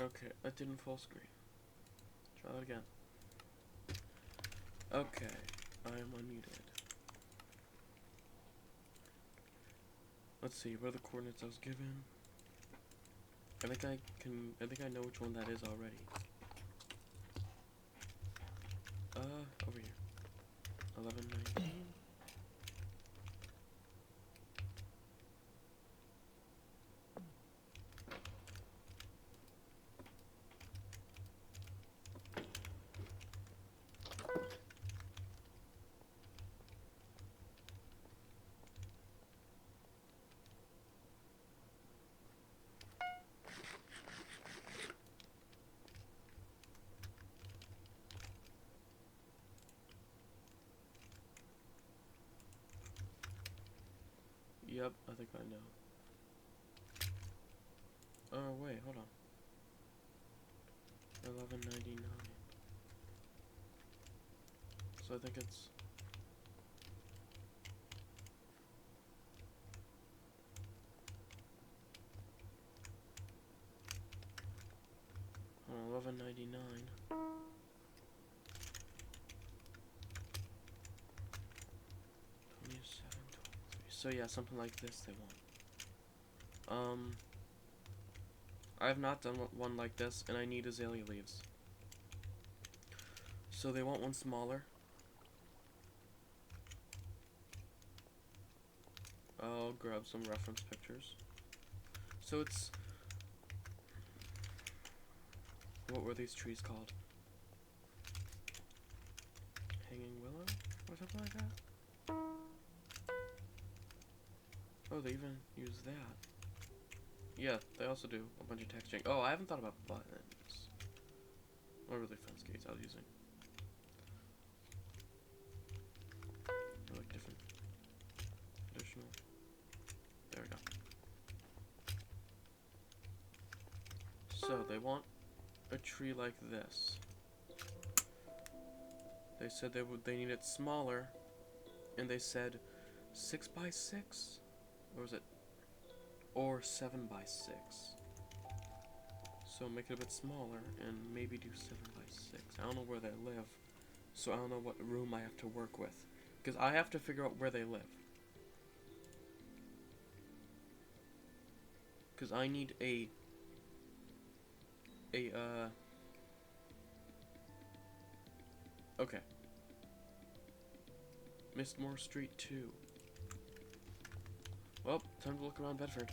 Okay, that didn't full screen. Try that again. Okay, I am unmuted. Let's see, what are the coordinates I was given? I think I know which one that is already. Over here. 1119. Yep, I think I know. Oh, wait, hold on. 1199. So I think it's... 1199. 2723. So yeah, something like this they want. I have not done one like this, and I need azalea leaves. So they want one smaller. I'll grab some reference pictures. So it's... What were these trees called? Hanging willow? Or something like that? Oh, they even use that. Yeah, they also do a bunch of texturing. Oh, I haven't thought about buttons. What really fence gates I was using? They're like different. Additional. There we go. So, they want a tree like this. They said they need it smaller, and they said 6 by 6, or was it, or 7 by 6. So make it a bit smaller and maybe do 7 by 6. I don't know where they live, so I don't know what room I have to work with, because I have to figure out where they live. Because I need okay. Mistmore Street 2. Well, time to look around Bedford.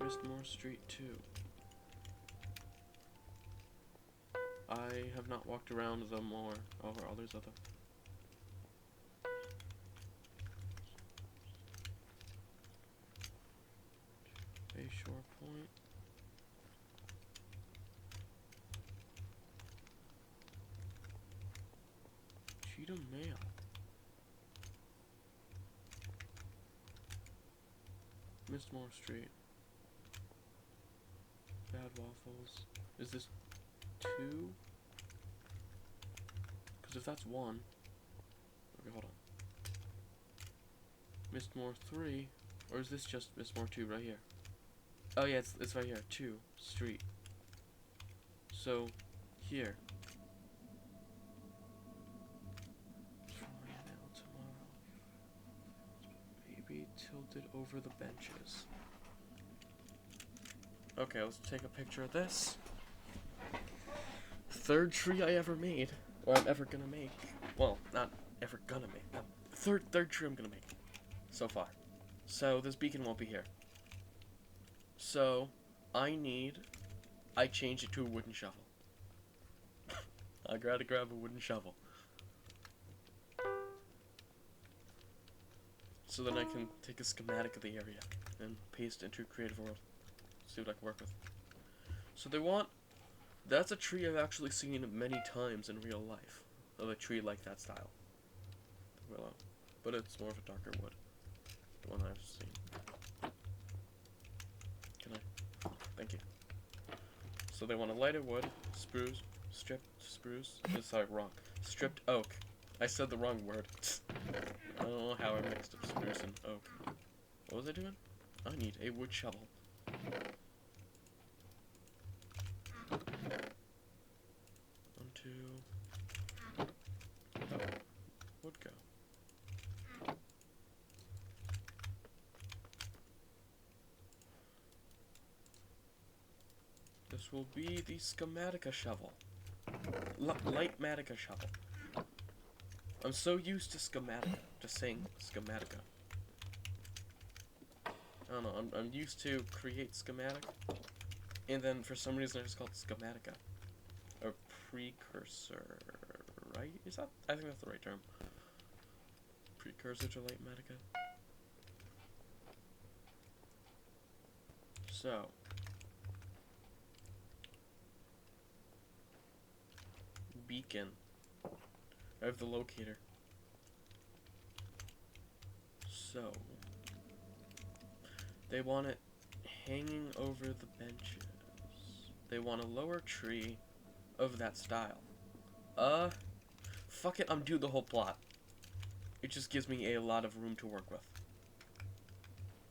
Mistmore Street 2. I have not walked around them more. Oh, there's other. Bayshore Point. Cheatham Mail. Mistmore Street. Bad Waffles. Is this 2? Because if that's 1... Okay, hold on. Mistmore 3. Or is this just Mistmore 2 right here? Oh yeah, it's right here. 2. Street. So, here. Maybe tilted over the benches. Okay, let's take a picture of this. Third tree I ever made, or I'm ever gonna make. Well, not ever gonna make. No, third tree I'm gonna make so far. So this beacon won't be here. So I changed it to a wooden shovel. I gotta grab a wooden shovel. So then I can take a schematic of the area and paste into Creative World. See what I can work with. So they want... That's a tree I've actually seen many times in real life. Of a tree like that style. Willow. But it's more of a darker wood. The one I've seen. Can I? Thank you. So they want a lighter wood, spruce, stripped spruce. Sorry, wrong. Stripped oak. I said the wrong word. I don't know how I mixed up spruce and oak. What was I doing? I need a wood shovel. This will be the Schematica shovel. Lightmatica shovel. I'm so used to Schematica, just saying Schematica. I don't know, I'm used to create schematic, and then for some reason I just called it Schematica. Or precursor, right? Is that? I think that's the right term. Precursor to Lightmatica. So. Beacon. I have the locator. So. They want it hanging over the benches. They want a lower tree of that style. Fuck it, undo the whole plot. It just gives me a lot of room to work with.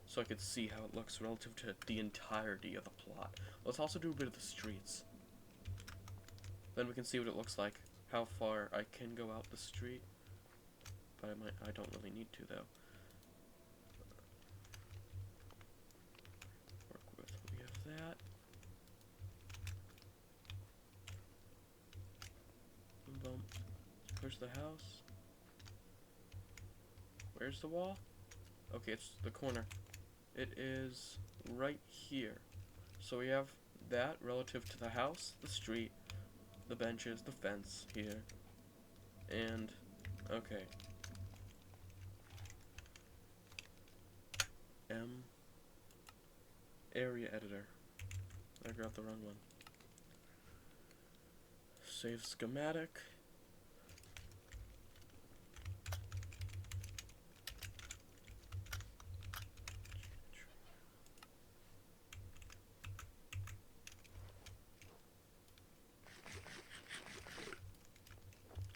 So I could see how it looks relative to the entirety of the plot. Let's also do a bit of the streets. Then we can see what it looks like. How far I can go out the street. But I don't really need to though. We have that. Boom, boom. Push the house. Where's the wall? Okay, it's the corner. It is right here. So we have that relative to the house, the street, the benches, the fence here. And, okay. Area editor. I grabbed the wrong one. Save schematic.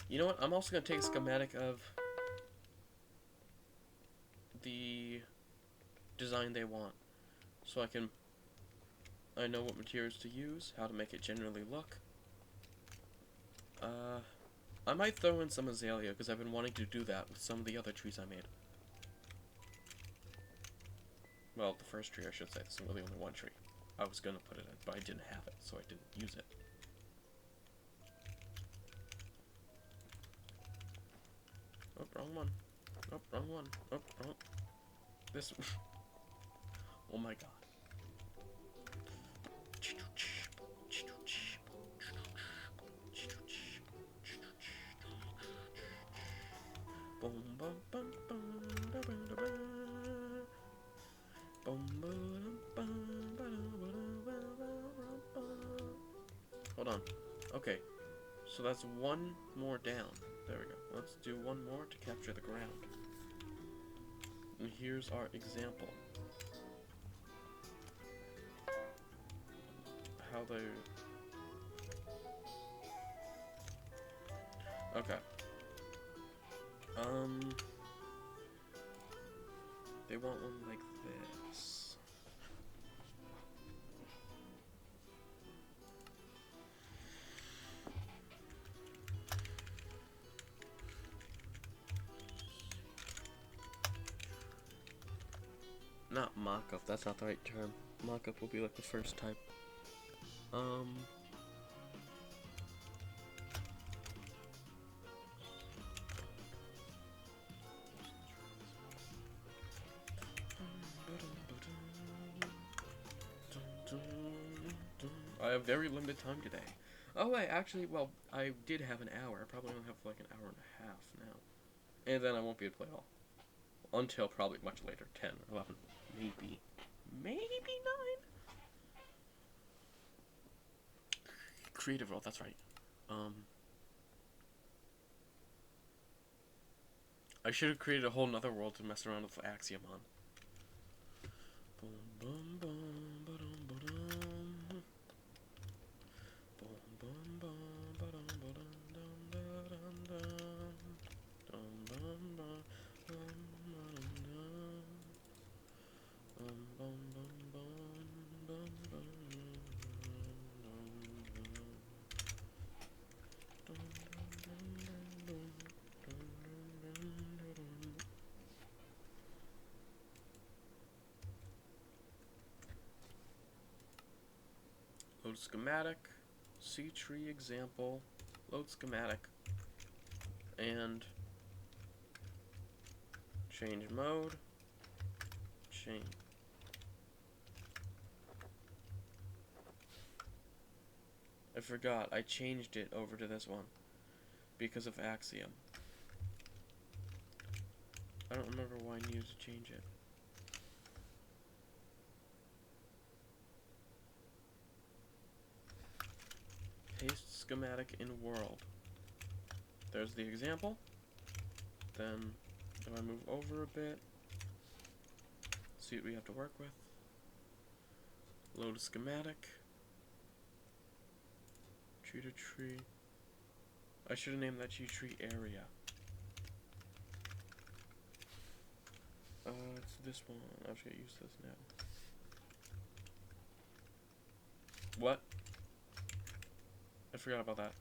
You know what? I'm also going to take a schematic of the design they want. So I know what materials to use, how to make it generally look. I might throw in some azalea, because I've been wanting to do that with some of the other trees I made. Well, the first tree, I should say. This is really only one tree. I was going to put it in, but I didn't have it, so I didn't use it. Oh, wrong one. Oh, wrong one. Oh, wrong. This one. Oh my god. Hold on. Okay. So that's one more down. There we go. Let's do one more to capture the ground. And here's our example. How they... Okay. They want one like this. Not mock-up, that's not the right term. Mock-up will be like the first type. I have very limited time today. Oh, well, I did have an hour. I probably only have like an hour and a half now. And then I won't be able to play at all. Until probably much later, 10 or 11. Maybe 9? Creative world, that's right. I should have created a whole nother world to mess around with Axiom on. Boom, boom, boom, ba-dum, ba-dum. Boom, boom, boom, ba-dum, ba-dum, dum, da-dum, dum. Dum, bum, bum, bum, ba-dum, dum. Bum, bum, bum, bum, bum, bum, Load schematic, C tree example, load schematic, and change mode, change. I forgot, I changed it over to this one because of Axiom. I don't remember why I needed to change it. Paste schematic in world. There's the example. Then, if I move over a bit, see what we have to work with. Load a schematic. Tree to tree. I should have named that tree area. It's this one. I should use this now. What? I forgot about that.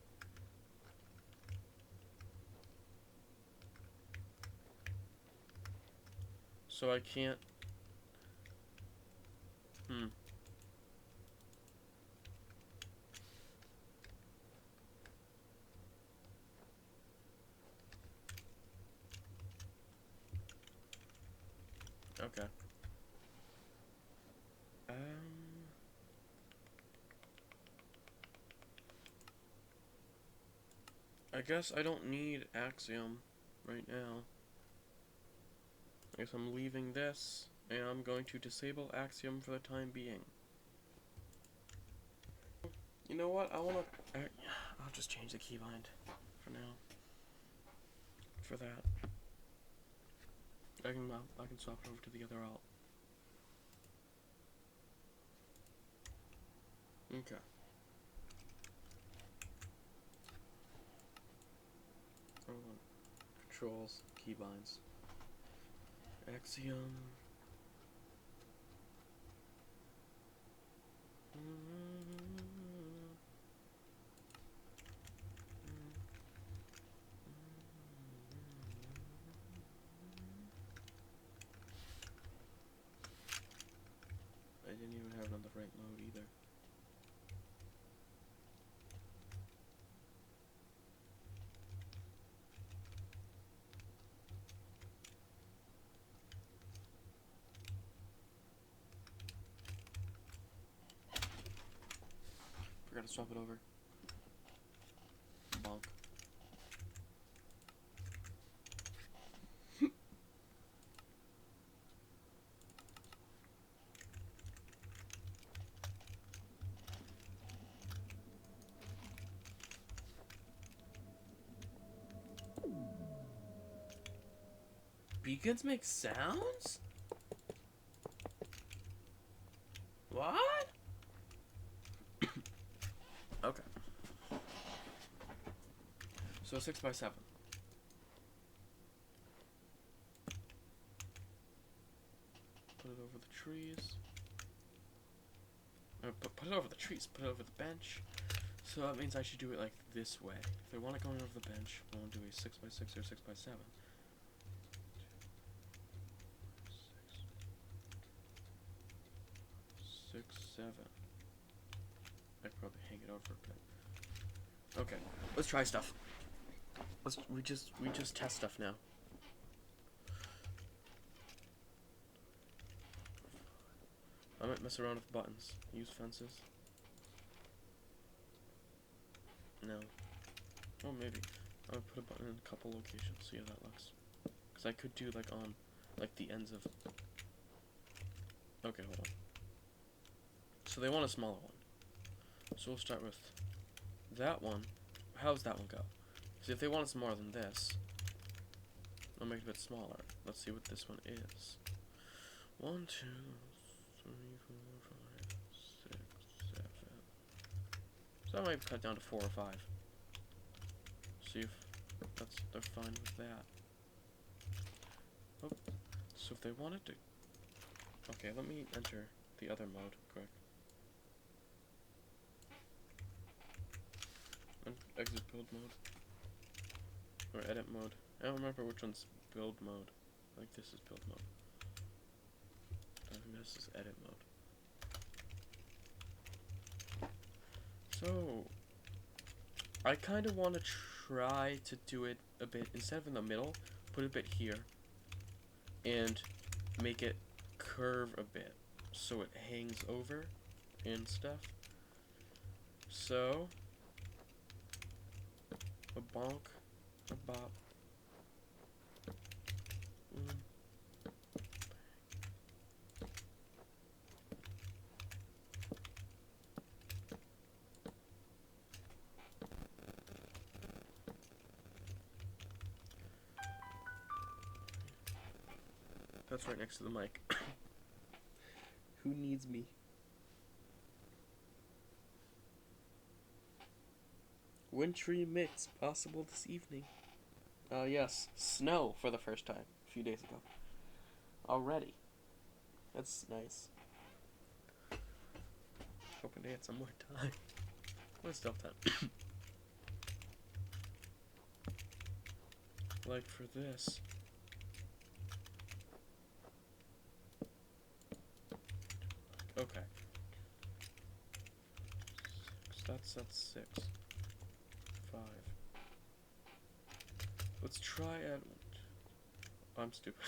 So I can't. Okay. I guess I don't need Axiom right now. I guess I'm leaving this, and I'm going to disable Axiom for the time being. You know what? I'll just change the keybind for now. For that. I can swap it over to the other alt. Okay. Controls, keybinds. Axiom. I didn't even have it on the right mode either. Forgot to swap it over. Bonk. Beacons make sounds? What? Okay. So 6x7. Put it over the trees. Put it over the trees. Put it over the bench. So that means I should do it like this way. If I want it going over the bench, I want to do a 6x6 or 6x7. 6, 7. I could probably hang it over a bit. Okay, let's try stuff. We just test stuff now. I might mess around with buttons. Use fences. No. Oh, maybe. I would put a button in a couple locations. See how that looks. Because I could do like on, like the ends of. Okay, hold on. So they want a smaller one. So we'll start with that one. How's that one go? See, if they want it smaller than this, I'll make it a bit smaller. Let's see what this one is. 1, 2, 3, 4, 5, 6, 7. So I might cut down to 4 or 5. See if they're fine with that. Oh, so if they wanted to. Okay, let me enter the other mode quick. Exit build mode. Or edit mode. I don't remember which one's build mode. I think this is build mode. I think this is edit mode. So, I kind of want to try to do it a bit, instead of in the middle, put a bit here, and make it curve a bit, so it hangs over and stuff. So, a bonk, a bop, That's right next to the mic. Who needs me? Wintry mix possible this evening. Yes, snow for the first time a few days ago. Already. That's nice. Hoping to get some more time. What is still time? Like for this. Okay. That's 6. 5. Let's try at... I'm stupid.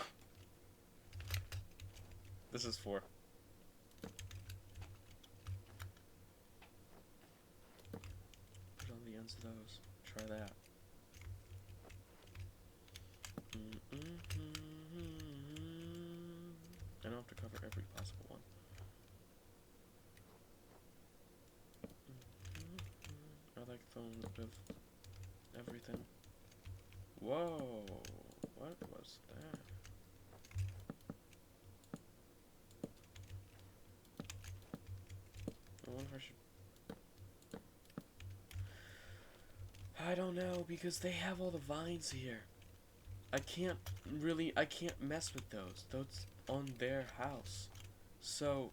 This is 4. Put on the ends of those. Try that. I don't have to cover every possible one. I like throwing a bit of everything. Whoa! What was that? I wonder if I should... I don't know, because they have all the vines here. I can't mess with those. Those on their house. So...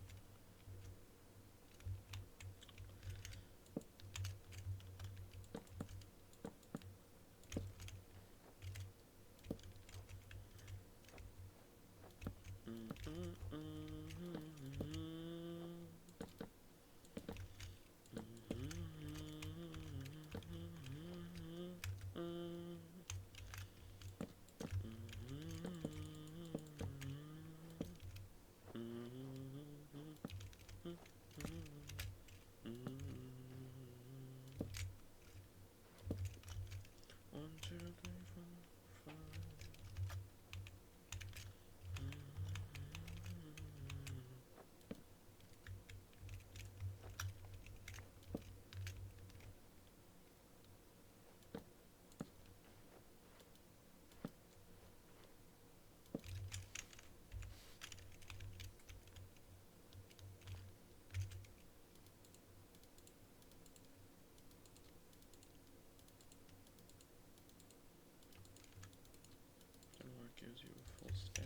gives you a full stack.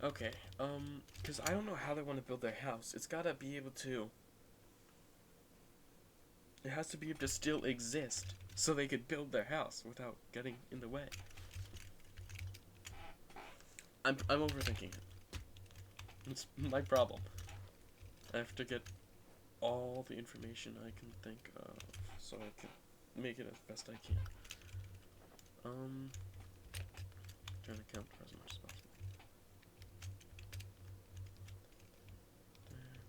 Okay, because I don't know how they want to build their house. It's gotta be able to... It has to be able to still exist, so they could build their house without getting in the way. I'm overthinking it. It's my problem. I have to get all the information I can think of, so I can make it as best I can. Trying to count for as much as possible. There.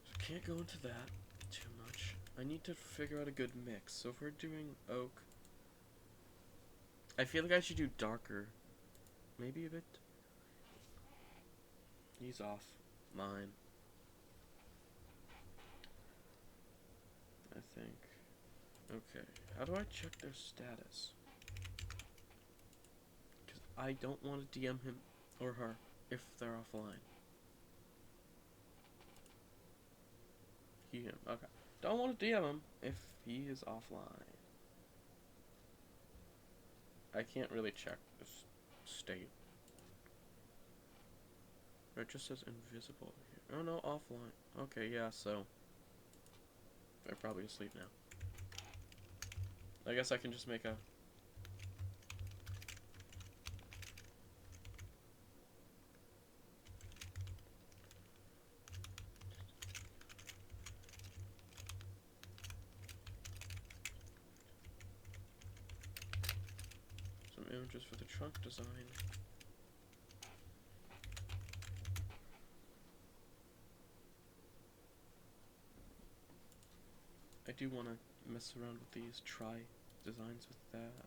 So can't go into that too much. I need to figure out a good mix. So if we're doing oak, I feel like I should do darker. Maybe a bit. He's off. Mine. I think. Okay. How do I check their status? Because I don't want to DM him or her if they're offline. Him. Okay. Don't want to DM him if he is offline. I can't really check this state. It just says invisible here. Oh no, offline. Okay, yeah, so they're probably asleep now. I guess I can just make a... images for the trunk design. I do want to mess around with these, try designs with that.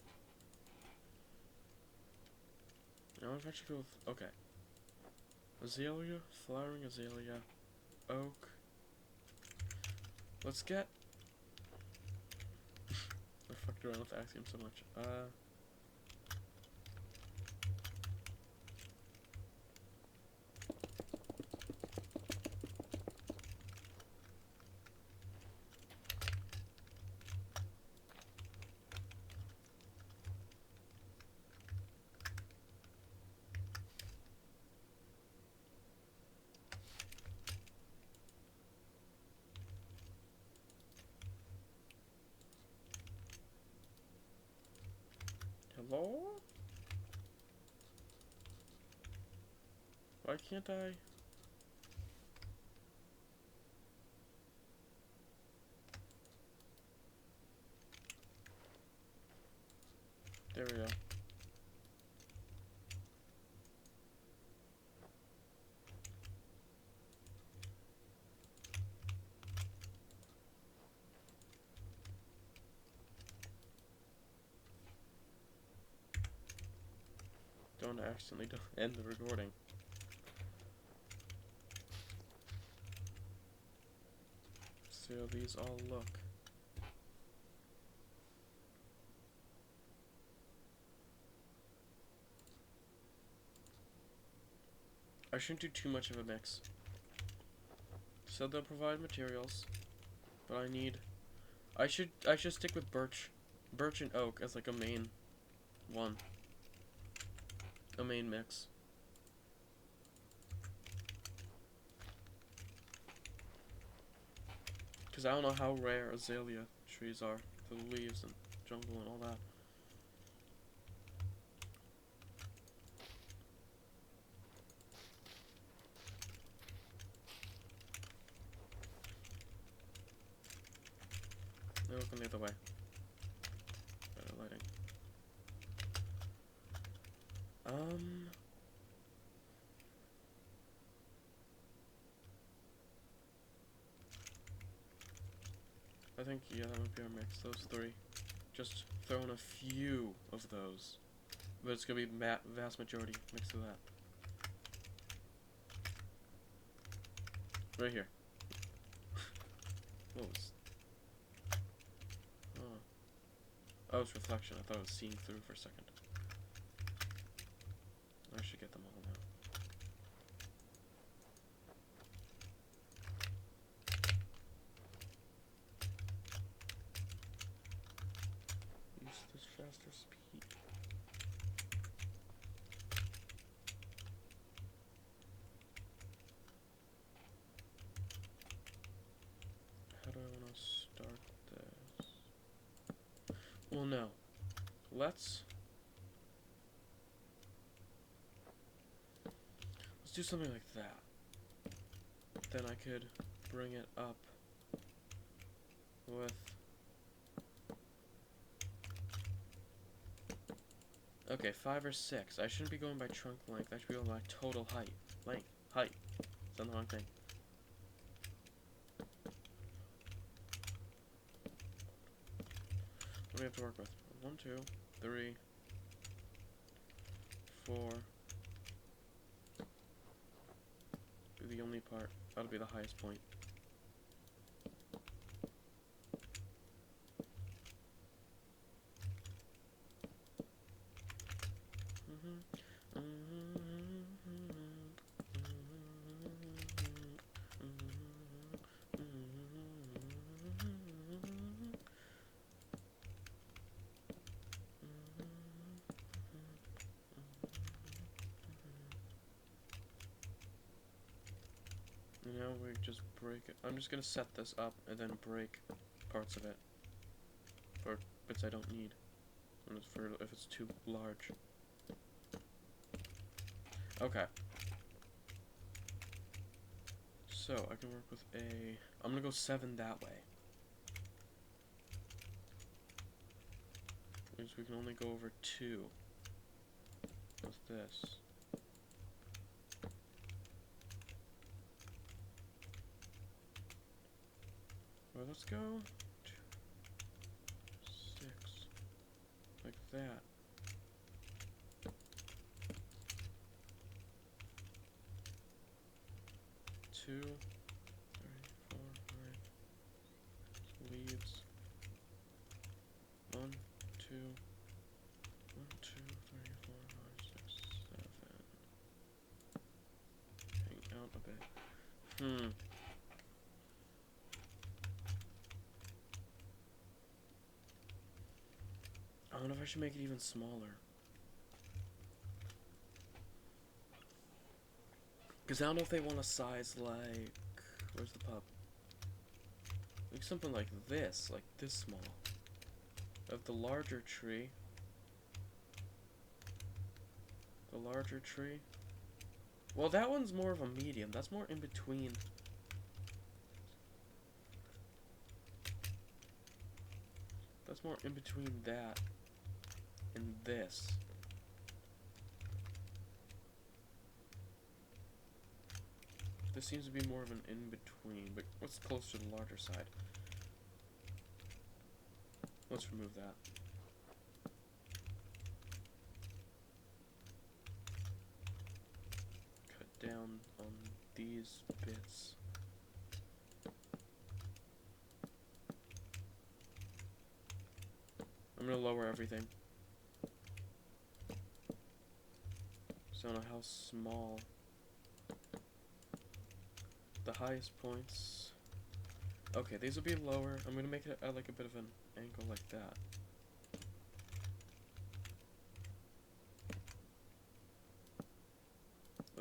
I want to actually go with, okay. Azalea, flowering azalea, oak. Let's get... I fucked around with Axiom so much. Hello? Why can't I? There we go. Don't accidentally end the recording. See how these all look. I shouldn't do too much of a mix. So they'll provide materials, but I should stick with birch and oak as like a main one. A main mix. Because I don't know how rare azalea trees are for the leaves and jungle and all that. They're looking the other way. Better lighting. I think, yeah, that might be our mix, those three. Just throw in a few of those. But it's gonna be vast majority mix of that. Right here. What was... Oh, it's reflection. I thought it was seeing through for a second. I should get them all now. Use this faster speed. How do I want to start this? Well, no. Let's do something like that. Then I could bring it up with... Okay, 5 or 6. I shouldn't be going by trunk length. I should be going by total height. Length. Height. It's on the wrong thing. What do we have to work with? 1, 2, 3, 4. Be the only part. That'll be the highest point. Now we just break it. I'm just gonna set this up and then break parts of it for bits I don't need. And if it's too large. Okay. So I can work with a... I'm gonna go 7 that way. Means we can only go over 2. this. Well, let's go 2, 6, like that. Two, 3, 4, 5 leaves. 1, 2, 1, 2, 3, 4, 5, 6, 7. Hang out a bit. I don't know if I should make it even smaller. Because I don't know if they want a size like... Where's the pup? Like something like this small. Of the larger tree. The larger tree. Well, that one's more of a medium. That's more in between. That's more in between that and this. This seems to be more of an in-between, but what's close to the larger side? Let's remove that. Cut down on these bits. I'm gonna lower everything. So I don't know how small. The highest points. Okay, these will be lower. I'm gonna make it at like a bit of an angle like that.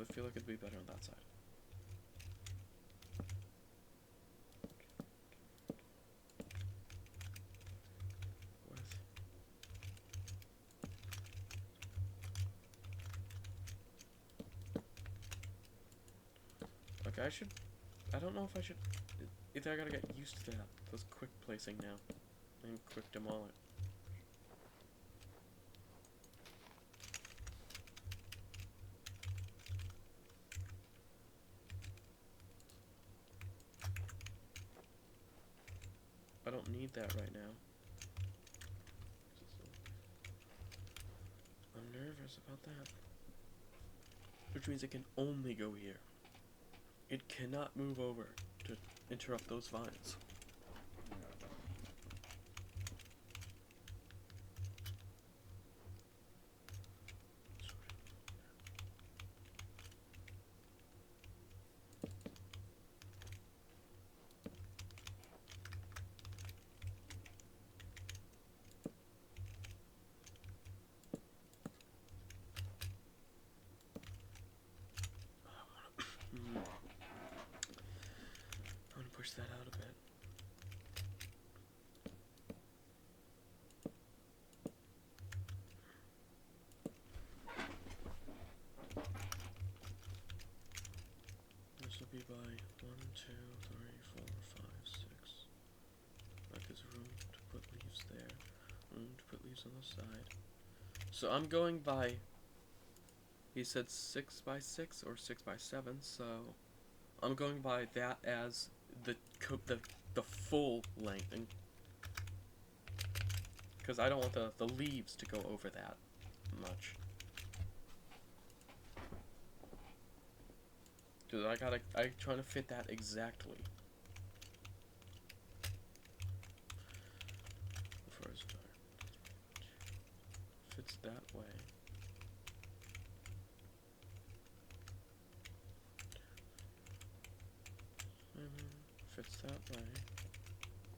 I feel like it'd be better on that side. Okay, I don't know if I should, either I gotta get used to that, those quick placing now, and quick demolish. I don't need that right now. I'm nervous about that. Which means it can only go here. It cannot move over to interrupt those vines. I'm gonna push that out a bit. This will be by 1, 2, 3, 4, 5, 6. Like there's room to put leaves there. Room to put leaves on the side. So I'm going by, he said 6 by 6 or 6 by 7, so I'm going by that as the full length, because I don't want the leaves to go over that much. Dude, I trying to fit that exactly. Before I start, fits that way. Fits that way.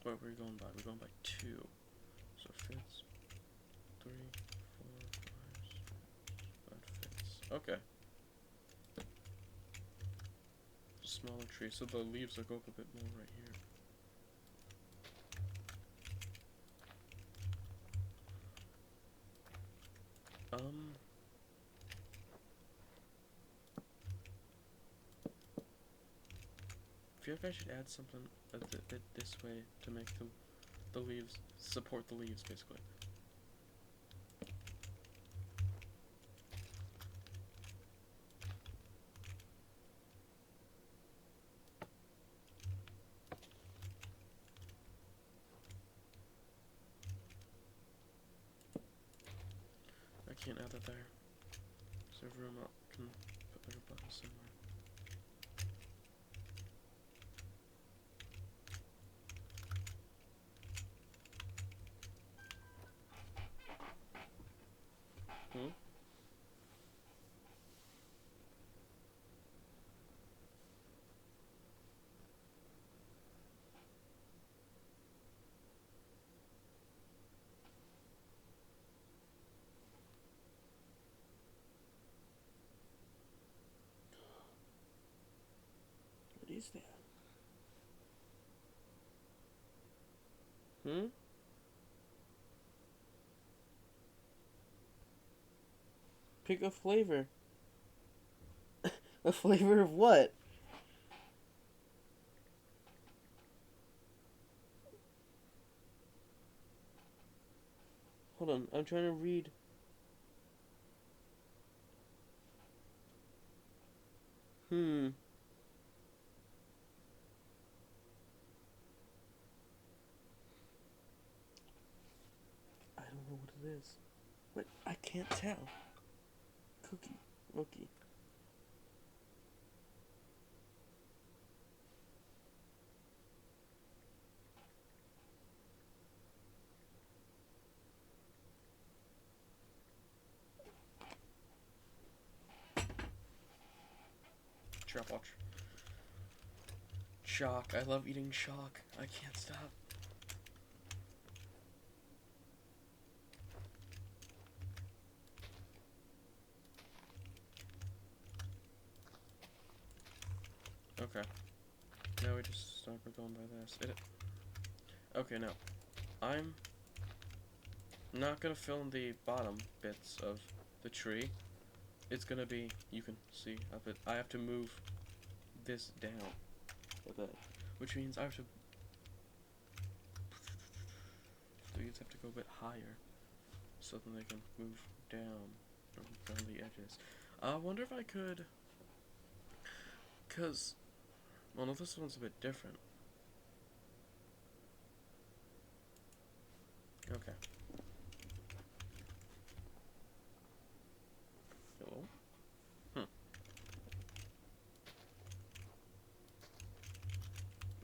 What are we going by? We're going by 2. So fits 3, 4, 5, 6. That fits. Okay. Smaller tree, so the leaves will go up a bit more right here. I feel like I should add something a bit this way to make the leaves support the leaves, basically. can't add that there. So room up can put their button somewhere. Hmm? What is that? Hmm? Pick a flavor. A flavor of what? Hold on, I'm trying to read. Hmm. I don't know what it is. What? I can't tell. Cookie. Rookie. Trap watch. Chalk. I love eating chalk. I can't stop. Okay. Now we just start going by this. Okay, now. I'm not gonna fill in the bottom bits of the tree. It's gonna be, you can see up it. I have to move this down like that, which means I have to. These have to go a bit higher, so then they can move down the edges. I wonder if I could, well, no, this one's a bit different. Okay. Hello?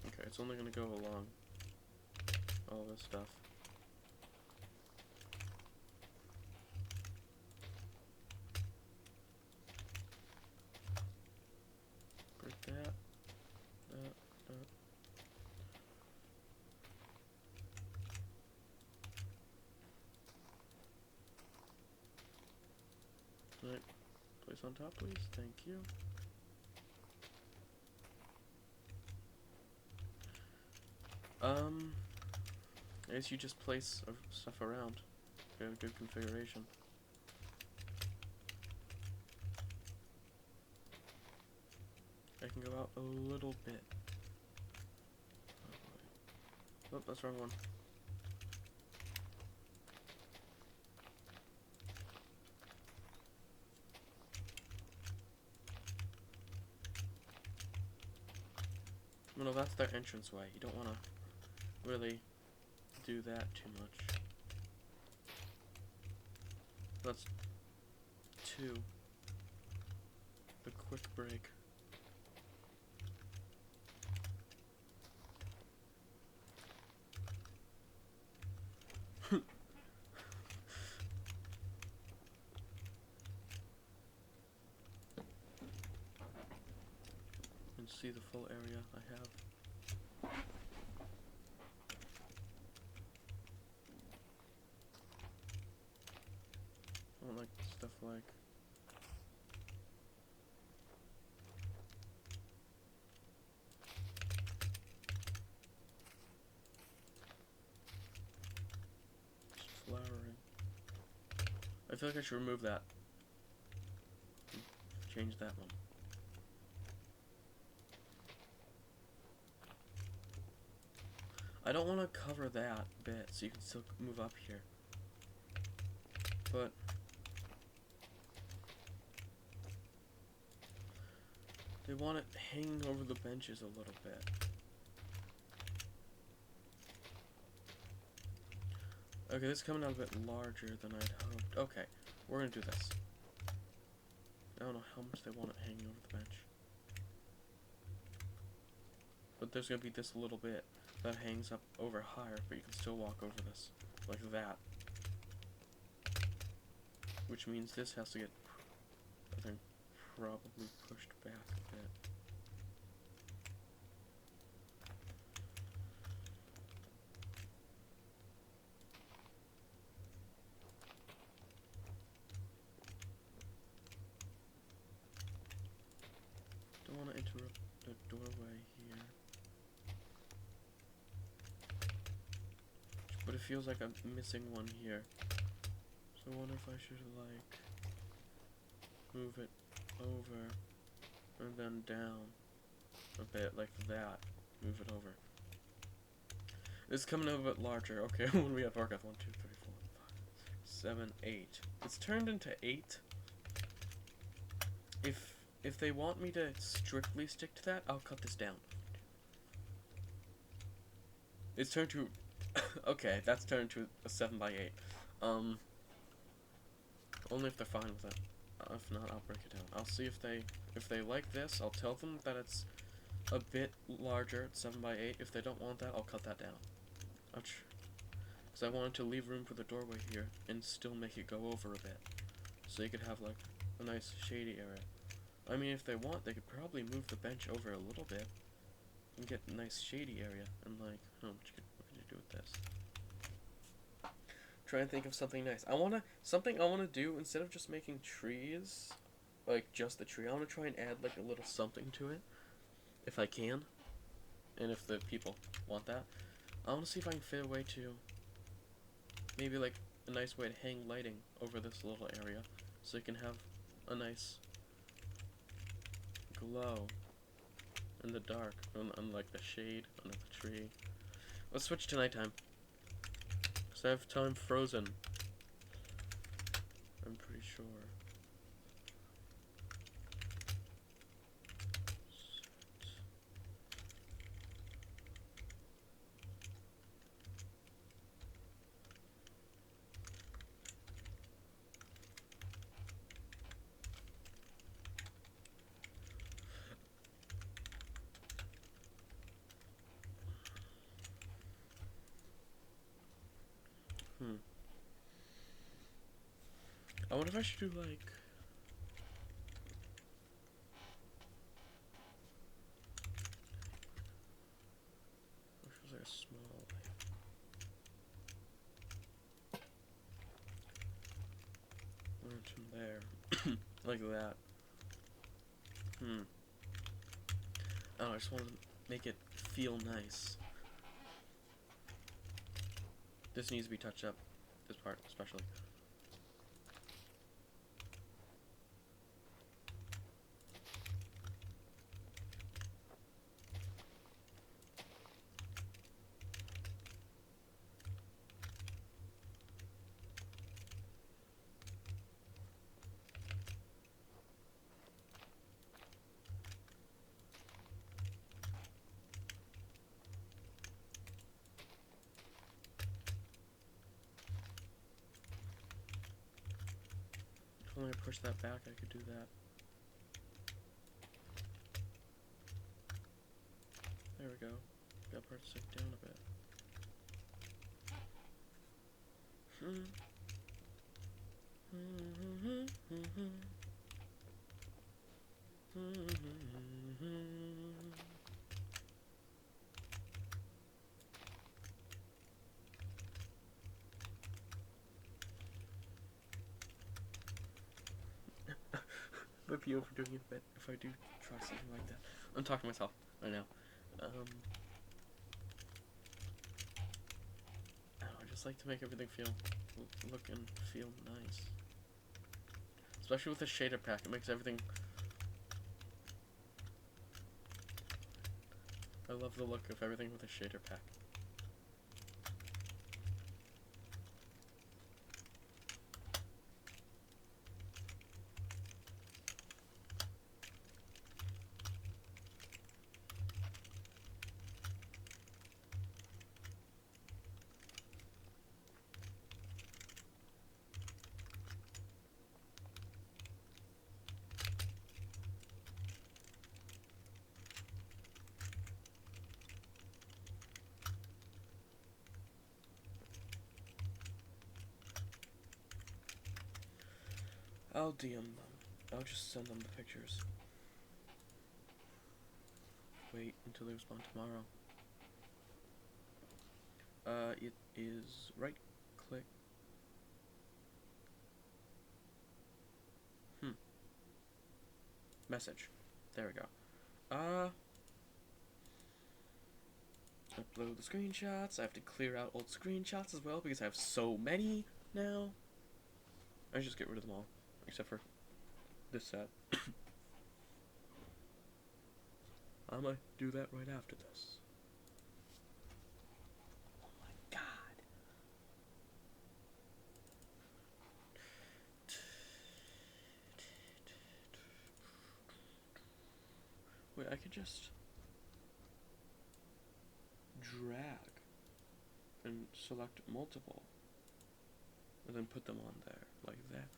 Okay, it's only gonna go along all this stuff. Break that. Alright, place on top, please. Thank you. I guess you just place stuff around. You have a good configuration. I can go out a little bit. Oh, that's the wrong one. No, that's their entranceway. You don't want to really do that too much. That's 2. The quick break. And see the full area I have. I don't like stuff like just flowering. I feel like I should remove that. Change that one. I don't want to cover that bit, so you can still move up here. But they want it hanging over the benches a little bit. Okay, this is coming out a bit larger than I'd hoped. Okay, we're gonna do this. I don't know how much they want it hanging over the bench. But there's gonna be this little bit that hangs up over higher, but you can still walk over this. Like that. Which means this has to get, I think, probably pushed back a bit. Don't want to interrupt the doorway here. But it feels like I'm missing one here. So I wonder if I should, like, move it over and then down a bit like that. Move it over. It's coming a bit larger. Okay, what do we have? Archive 1, 2, 3, 4, 5, 6, 7, 8. It's turned into 8. If they want me to strictly stick to that, I'll cut this down. It's turned to okay, that's turned to a 7 by 8. Only if they're fine with it. If not, I'll break it down. I'll see if they like this. I'll tell them that it's a bit larger, it's 7 by 8. If they don't want that, I'll cut that down. Because I wanted to leave room for the doorway here and still make it go over a bit, so you could have like a nice shady area. I mean, if they want, they could probably move the bench over a little bit and get a nice shady area. And like, what could you do with this? Try and think of something nice. Something I wanna do instead of just making trees, like just the tree. I wanna try and add like a little something to it, if I can, and if the people want that. I wanna see if I can fit a way to maybe like a nice way to hang lighting over this little area, so you can have a nice glow in the dark, on like the shade under the tree. Let's switch to nighttime. Because I have time frozen. I'm pretty sure. I wonder if I should do like... I wish it was like a small light. Or from there. Like that. I don't know, I just want to make it feel nice. This needs to be touched up. This part, especially. If only I push that back, I could do that. There we go. That part stick down a bit. Might be overdoing it a bit if I do try something like that. I'm talking to myself right now. I just like to make everything look and feel nice. Especially with the shader pack, it makes everything... I love the look of everything with a shader pack. I'll DM them. I'll just send them the pictures. Wait until they respond tomorrow. It is right click. Message. There we go. Upload the screenshots. I have to clear out old screenshots as well because I have so many now. I just get rid of them all, except for this set. I'm gonna do that right after this. Oh my god. Wait, I could just drag and select multiple and then put them on there like that.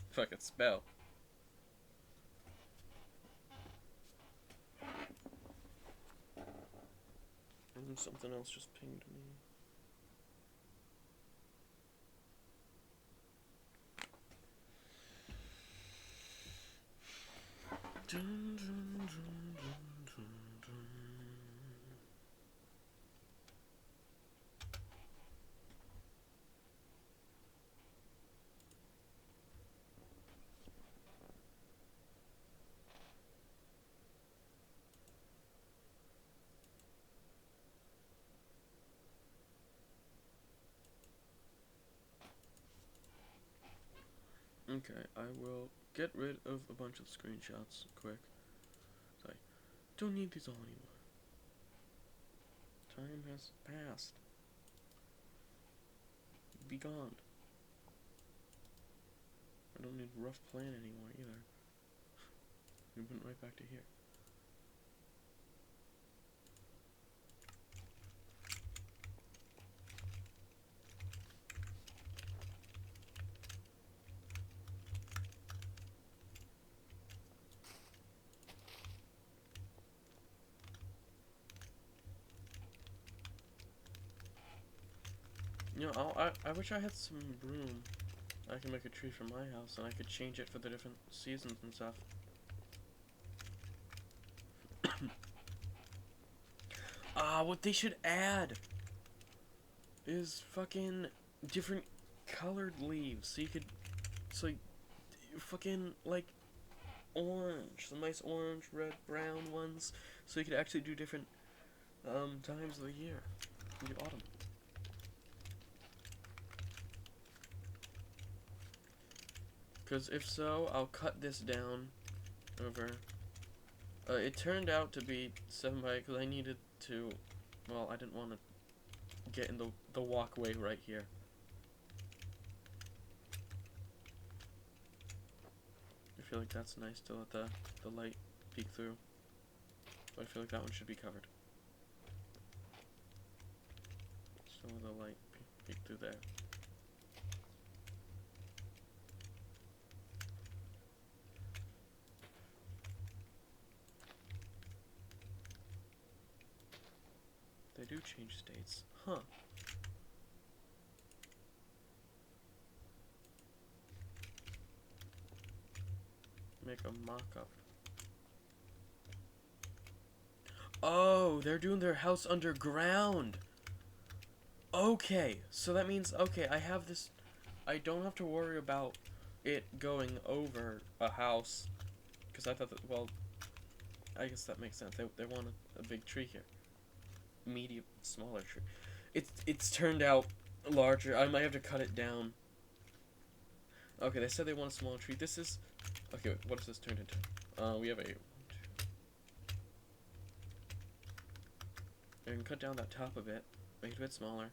If I could spell. And something else just pinged me. Dun, dun, dun, dun, dun, dun. Okay, I will get rid of a bunch of screenshots quick. So I don't need these all anymore. Time has passed. Be gone. I don't need rough plan anymore either. We went right back to here. You know, I wish I had some room. I can make a tree for my house, and I could change it for the different seasons and stuff. What they should add is fucking different colored leaves, so you could, fucking, like, orange, some nice orange, red, brown ones, so you could actually do different, times of the year, in the autumn. Because if so, I'll cut this down over. It turned out to be 7 by 8 because I needed to. Well, I didn't want to get in the walkway right here. I feel like that's nice to let the light peek through. But I feel like that one should be covered. So the light peek through there. They do change states. Huh. Make a mock-up. Oh, they're doing their house underground. Okay, so that means, okay, I have this. I don't have to worry about it going over a house, because I thought that, well, I guess that makes sense. They want a big tree here. Medium, smaller tree. It's turned out larger. I might have to cut it down. Okay, they said they want a small tree. This is... Okay, wait, what is this turned into? We have a... I can cut down that top a bit. Make it a bit smaller.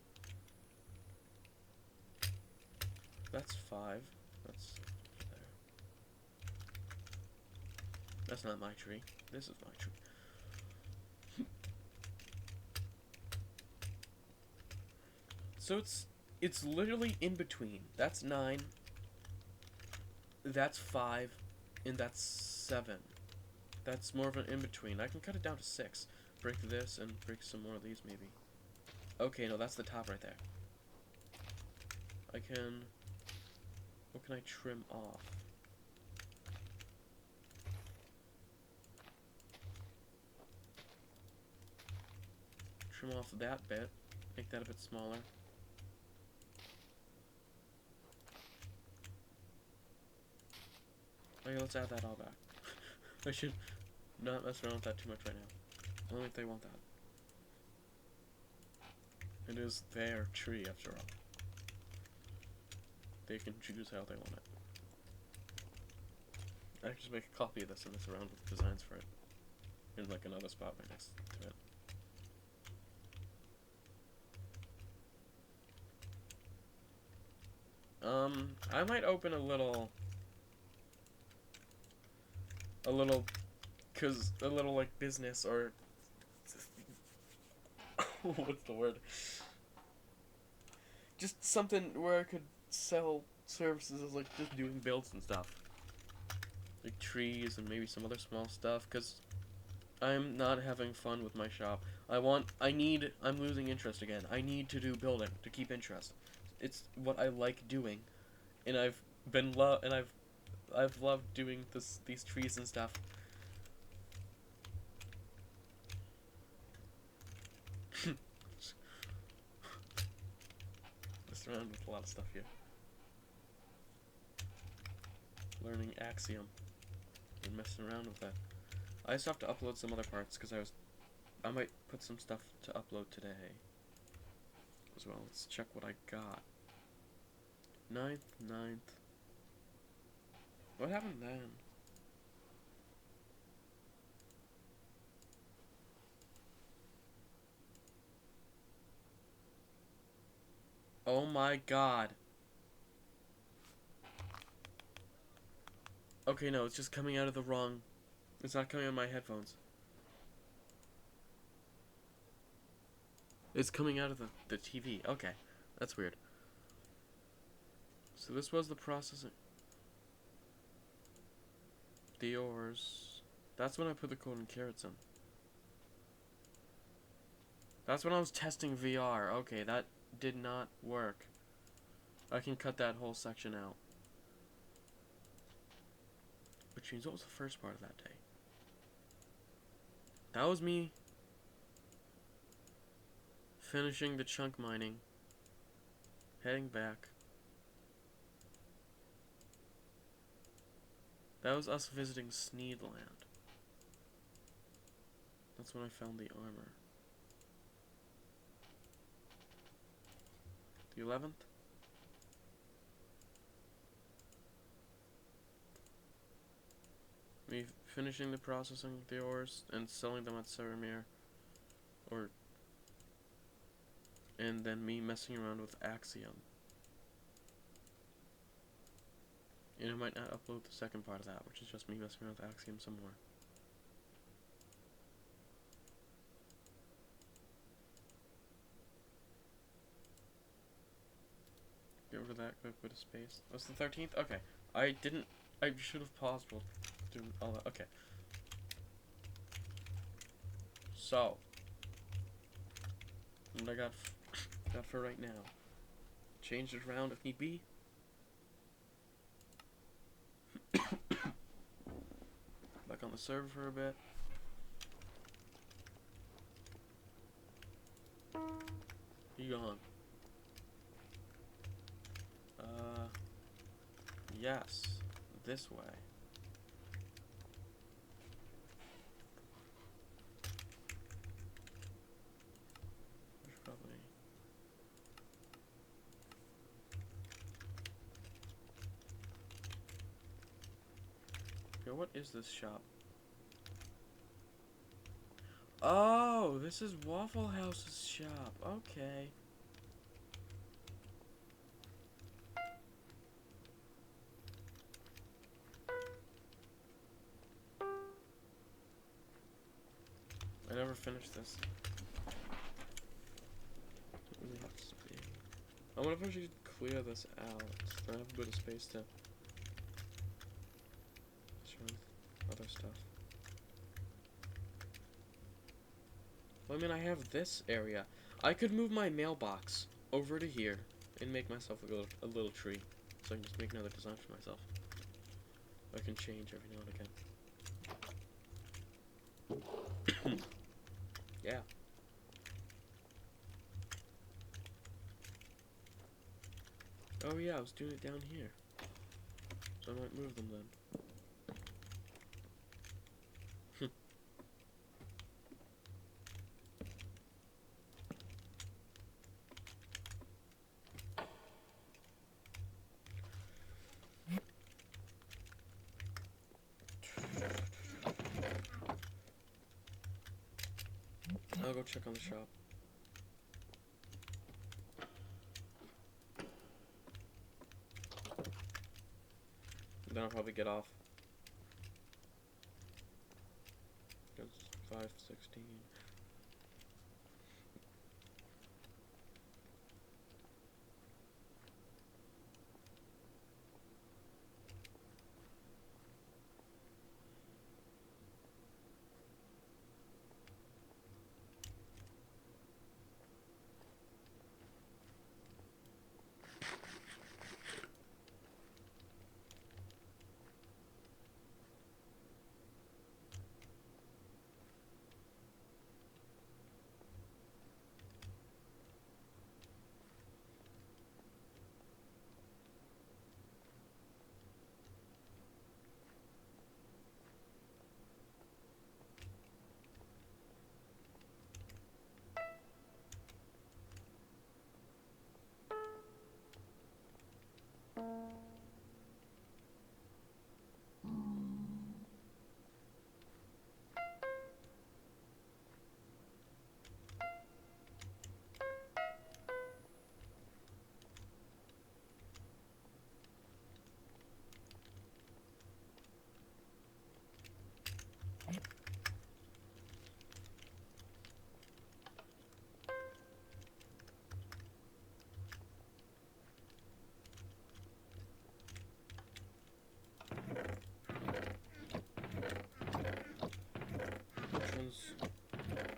That's 5. That's there. That's not my tree. This is my tree. So it's literally in between. That's 9. That's 5, and that's 7. That's more of an in-between. I can cut it down to 6. Break this, and break some more of these, maybe. Okay, no, that's the top right there. I can... What can I trim off? Trim off that bit. Make that a bit smaller. Okay, let's add that all back. I should not mess around with that too much right now. Only if they want that. It is their tree, after all. They can choose how they want it. I can just make a copy of this and mess around with designs for it. In like another spot right next to it. I might open a little, like business or what's the word? Just something where I could sell services as like just doing builds and stuff. Like trees and maybe some other small stuff, because I'm not having fun with my shop. I'm losing interest again. I need to do building to keep interest. It's what I like doing, and I've loved doing these trees and stuff. Messed around with a lot of stuff here. Learning Axiom and messing around with that. I just have to upload some other parts because I might put some stuff to upload today as well. Let's check what I got. 9th. What happened then? Oh my god. Okay, no, it's just coming out of the wrong... It's not coming out of my headphones. It's coming out of the TV. Okay, that's weird. So this was the processing. The ores. That's when I put the golden carrots in. That's when I was testing VR. Okay, that did not work. I can cut that whole section out. Which means, what was the first part of that day? That was me finishing the chunk mining, heading back. That was us visiting Sneedland. That's when I found the armor. The 11th? Me finishing the processing of the ores and selling them at CivMC, and then me messing around with Axiom. And I might not upload the second part of that, which is just me messing around with Axiom some more. Get over that quick bit of space. What's the 13th? Okay. I should have paused while doing all that. Okay. So, what I got for right now. Change it around if need be. Back on the server for a bit. You gone. Yes. This way. There's probably... Yo, what is this shop? Oh, this is Waffle House's shop. Okay. I never finished this. Really have to speed. I wonder if I should clear this out. Then I have a bit of space to show other stuff. Well, I mean, I have this area. I could move my mailbox over to here and make myself a little tree. So I can just make another design for myself. I can change every now and again. Yeah. Oh yeah, I was doing it down here. So I might move them then. I'll go check on the shop. Then I'll probably get off. It's 5:16.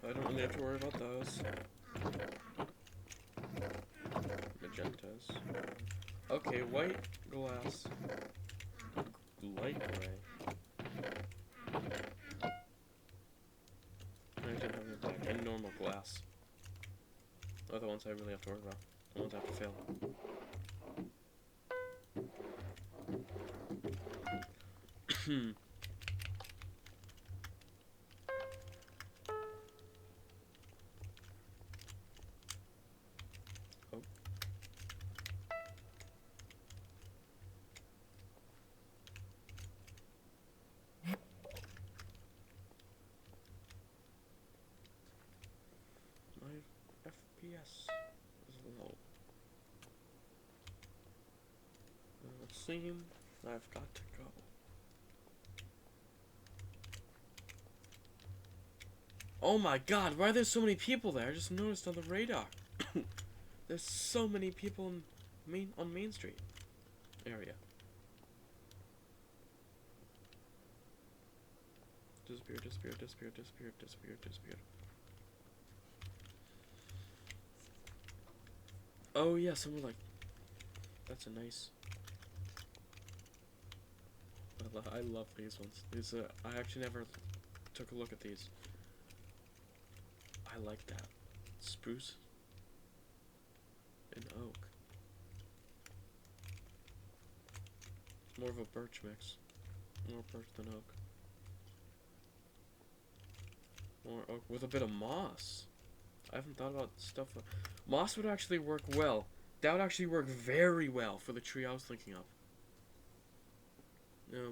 I don't really have to worry about those. Magentas. Okay, white glass. Light gray. I didn't have any black. And normal glass. Are the ones I really have to worry about. The ones I have to fill. Oh. My FPS is low. It seems I've got to go. Oh my god, why are there so many people there? I just noticed on the radar. There's so many people on Main Street area. Disappear, disappear, disappear, disappear, disappear, disappear. Oh yeah, someone like... That's a nice... I love these ones. These, I actually never took a look at these. I like that. Spruce and oak. More of a birch mix. More birch than oak. More oak with a bit of moss. I haven't thought about stuff. Moss would actually work well. That would actually work very well for the tree I was thinking of.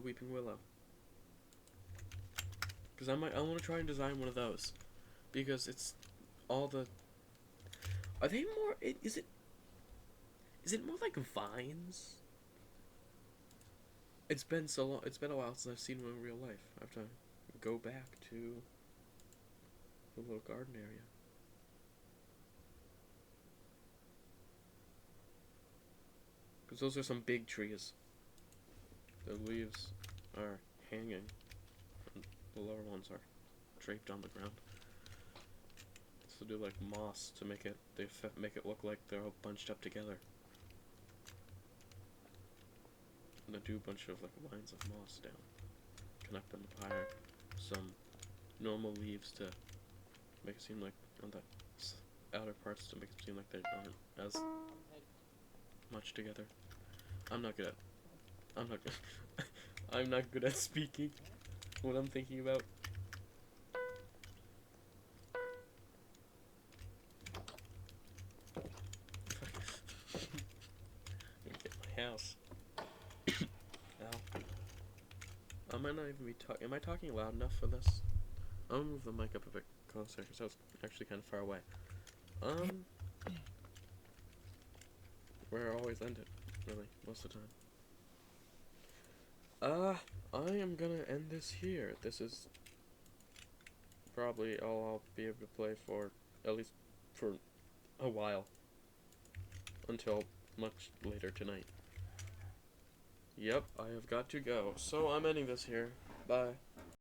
Weeping willow. Because I want to try and design one of those. Because it's all the... Are they more... Is it more like vines? It's been so long. It's been a while since I've seen one in real life. I have to go back to the little garden area. Because those are some big trees. The leaves are hanging. And the lower ones are draped on the ground. So do like moss to make it look like they're all bunched up together. And I do a bunch of like lines of moss down. Connect them to higher some normal leaves to make it seem like on the outer parts to make it seem like they aren't as much together. I'm not good at speaking what I'm thinking about. Get my house. Ow. I might not even be talking. Am I talking loud enough for this? I'm gonna move the mic up a bit closer because I was actually kind of far away. Where I always end it, really, most of the time. I am gonna end this here. This is probably all I'll be able to play for, at least for a while. Until much later tonight. Yep, I have got to go. So I'm ending this here. Bye.